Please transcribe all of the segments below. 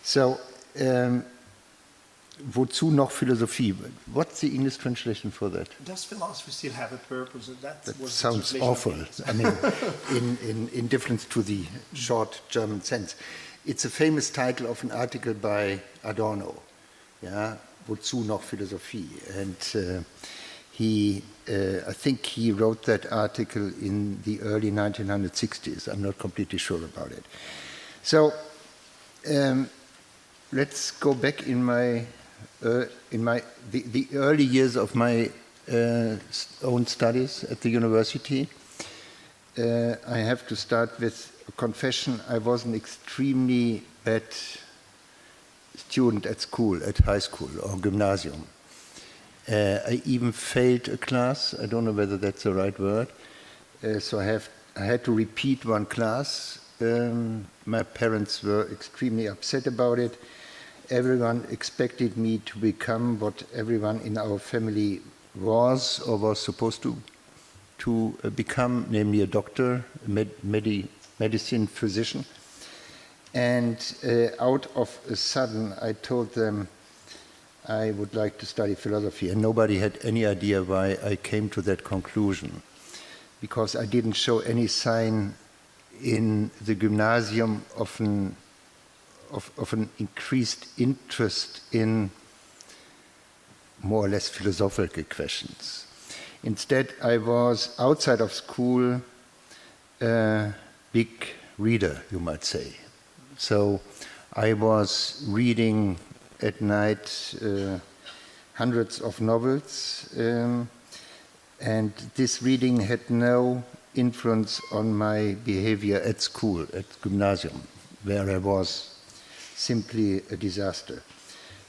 So, wozu noch Philosophie? What's the English translation for that? Does philosophy still have a purpose? That sounds awful. I mean, in difference to the short German sense. It's a famous title of an article by Adorno. Yeah, wozu noch Philosophie? And I think he wrote that article in the early 1960s. I'm not completely sure about it. So, let's go back in the early years of my own studies at the university. I have to start with a confession. I was an extremely bad student at school, at high school or gymnasium. I even failed a class. I don't know whether that's the right word. So I had to repeat one class. My parents were extremely upset about it. Everyone expected me to become what everyone in our family was or was supposed to become, namely a doctor, a medicine physician. And out of a sudden, I told them I would like to study philosophy, and nobody had any idea why I came to that conclusion, because I didn't show any sign in the gymnasium of an increased interest in more or less philosophical questions. Instead, I was outside of school a big reader, you might say. So I was reading at night hundreds of novels, and this reading had no influence on my behavior at school, at gymnasium, where I was simply a disaster.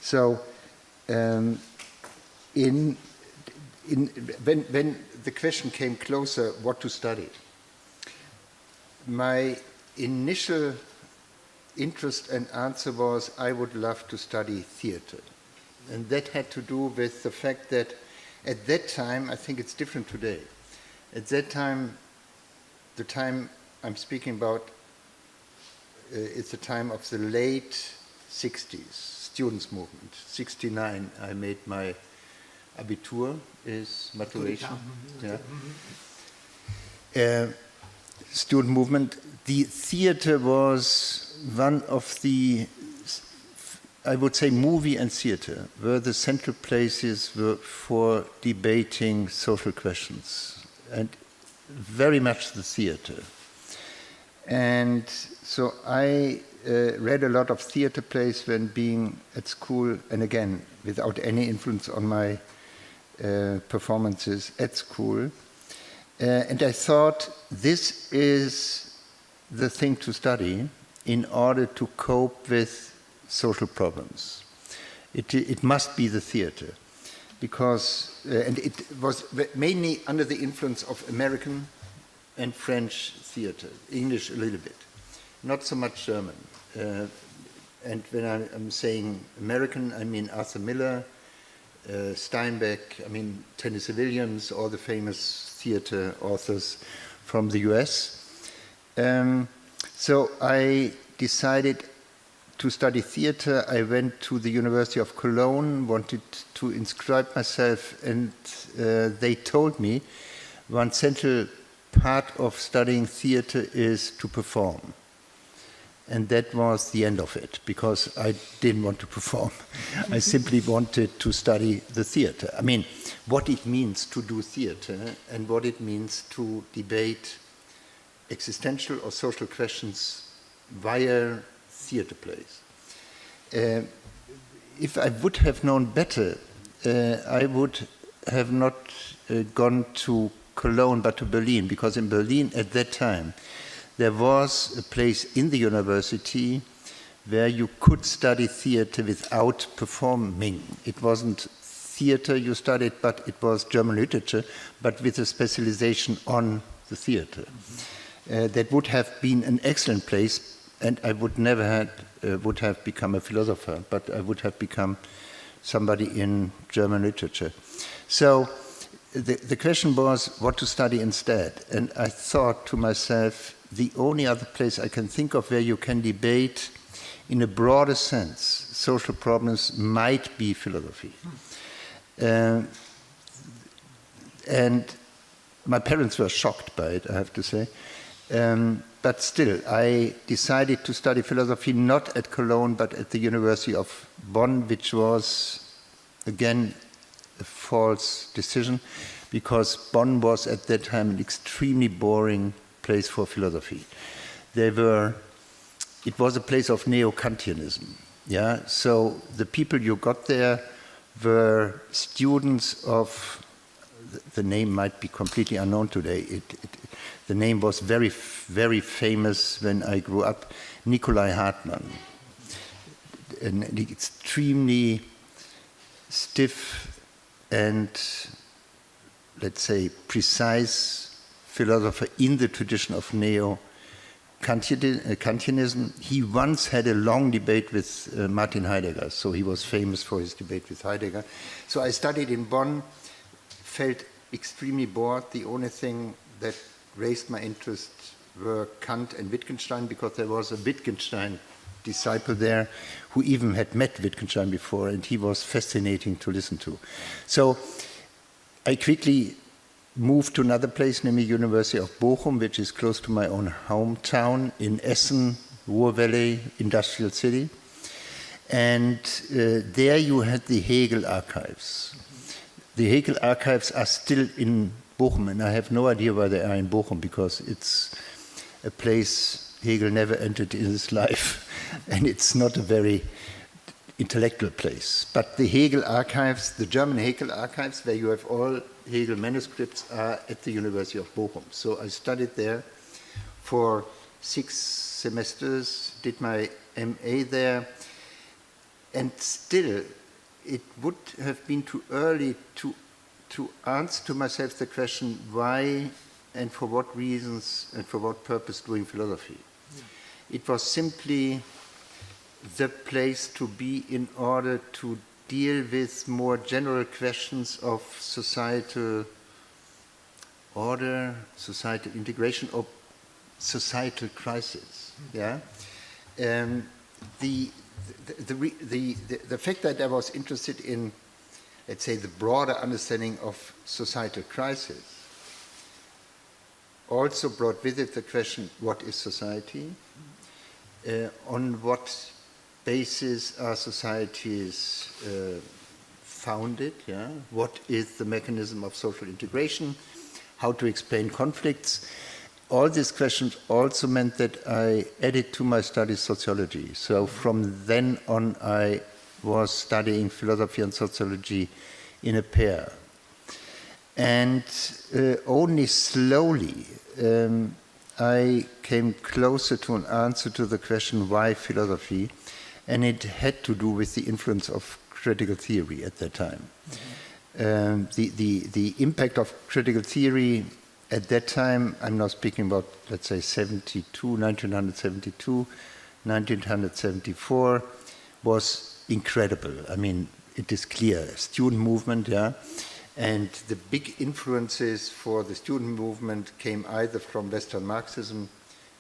So when the question came closer, what to study, my initial interest and answer was I would love to study theater. And that had to do with the fact that at that time, I think it's different today, at that time, the time I'm speaking about, it's the time of the late 60s, students' movement. 69, I made my Abitur, is maturation. Yeah. Student movement. The theater was one of the, I would say, movie and theater were the central places for debating social questions, and very much the theater. And so I read a lot of theater plays when being at school, and again, without any influence on my performances at school. And I thought this is the thing to study in order to cope with social problems. It must be the theater, because, and it was mainly under the influence of American and French theater, English a little bit, not so much German. And when I'm saying American, I mean Arthur Miller, Steinbeck, I mean Tennessee Williams, all the famous theater authors from the US. So I decided to study theater. I went to the University of Cologne, wanted to inscribe myself, and they told me one central part of studying theater is to perform. And that was the end of it, because I didn't want to perform. I simply wanted to study the theater. I mean, what it means to do theater and what it means to debate existential or social questions via theater plays. If I would have known better, I would have not gone to Cologne but to Berlin, because in Berlin at that time there was a place in the university where you could study theater without performing. It wasn't theater you studied, but it was German literature, but with a specialization on the theater. That would have been an excellent place, and I would never would have become a philosopher, but I would have become somebody in German literature. So the question was what to study instead, and I thought to myself, the only other place I can think of where you can debate in a broader sense, social problems might be philosophy. And my parents were shocked by it, I have to say. But still, I decided to study philosophy not at Cologne, but at the University of Bonn, which was, again, a false decision, because Bonn was at that time an extremely boring place for philosophy. It was a place of neo-Kantianism. Yeah? So the people you got there were students of, the name might be completely unknown today. The name was very, very famous when I grew up, Nikolai Hartmann. An extremely stiff and, let's say, precise philosopher in the tradition of neo-Kantianism. He once had a long debate with Martin Heidegger, so he was famous for his debate with Heidegger. So I studied in Bonn, felt extremely bored. The only thing that raised my interest were Kant and Wittgenstein, because there was a Wittgenstein disciple there who even had met Wittgenstein before, and he was fascinating to listen to. So I quickly moved to another place, namely University of Bochum, which is close to my own hometown in Essen, Ruhr Valley, industrial city. And there you had the Hegel archives. The Hegel archives are still in Bochum, and I have no idea why they are in Bochum, because it's a place Hegel never entered in his life, and it's not a very intellectual place. But the Hegel archives, the German Hegel archives, where you have all Hegel manuscripts, are at the University of Bochum. So I studied there for 6 semesters, did my MA there, and still it would have been too early to answer to myself the question, why and for what reasons and for what purpose doing philosophy. It was simply the place to be in order to deal with more general questions of societal order, societal integration, or societal crisis. Yeah, the fact that I was interested in, let's say, the broader understanding of societal crisis also brought with it the question, what is society? On what basis are societies founded? Yeah? What is the mechanism of social integration? How to explain conflicts? All these questions also meant that I added to my studies sociology. So from then on, I was studying philosophy and sociology in a pair. And only slowly I came closer to an answer to the question, why philosophy? And it had to do with the influence of critical theory at that time. The impact of critical theory at that time, I'm now speaking about, let's say, 1972, 1974, was incredible. I mean, it is clear, student movement, yeah, and the big influences for the student movement came either from Western Marxism,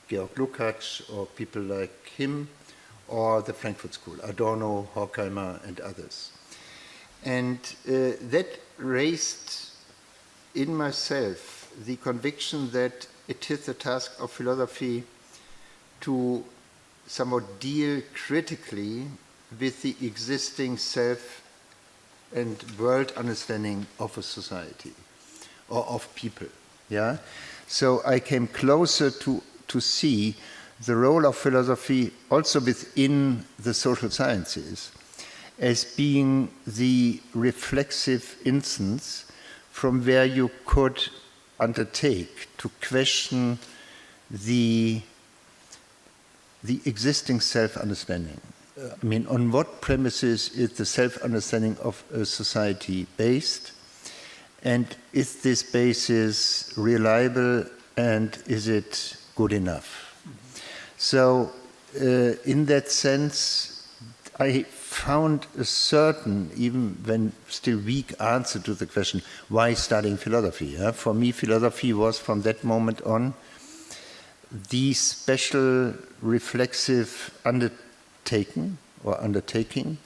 Georg Lukács, or people like him, or the Frankfurt School, Adorno, Horkheimer, and others. And that raised in myself the conviction that it is the task of philosophy to somewhat deal critically with the existing self and world understanding of a society or of people. Yeah? So I came closer to see the role of philosophy also within the social sciences as being the reflexive instance from where you could undertake to question the existing self-understanding. I mean, on what premises is the self-understanding of a society based? And is this basis reliable, and is it good enough? So, in that sense, I found a certain, even when still weak, answer to the question, why studying philosophy? Yeah? For me, philosophy was, from that moment on, the special reflexive taken or undertaking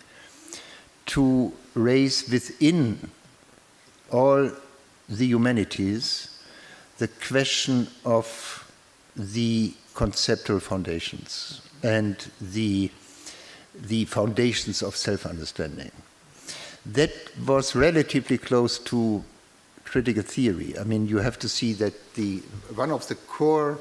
to raise within all the humanities the question of the conceptual foundations and the foundations of self-understanding. That was relatively close to critical theory. I mean, you have to see that one of the core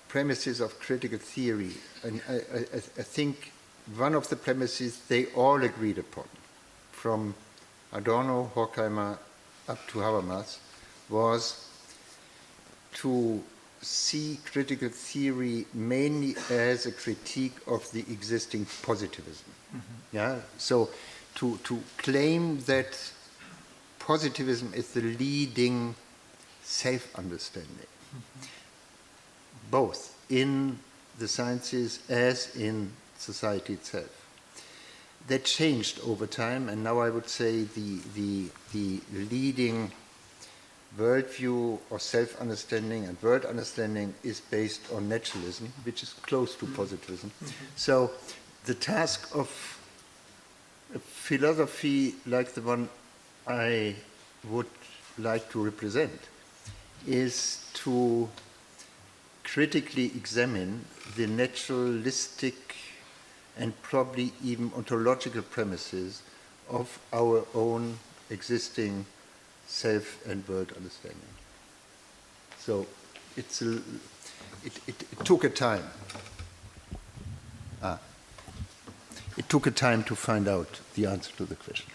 premises of critical theory, and I think one of the premises they all agreed upon, from Adorno, Horkheimer, up to Habermas, was to see critical theory mainly as a critique of the existing positivism. Mm-hmm. Yeah. So to claim that positivism is the leading self-understanding, mm-hmm. both in the sciences as in society itself. That changed over time, and now I would say the leading worldview or self-understanding and world understanding is based on naturalism, which is close to positivism. Mm-hmm. So the task of a philosophy like the one I would like to represent is to critically examine the naturalistic and probably even ontological premises of our own existing self and world understanding. So it took a time. It took a time to find out the answer to the question.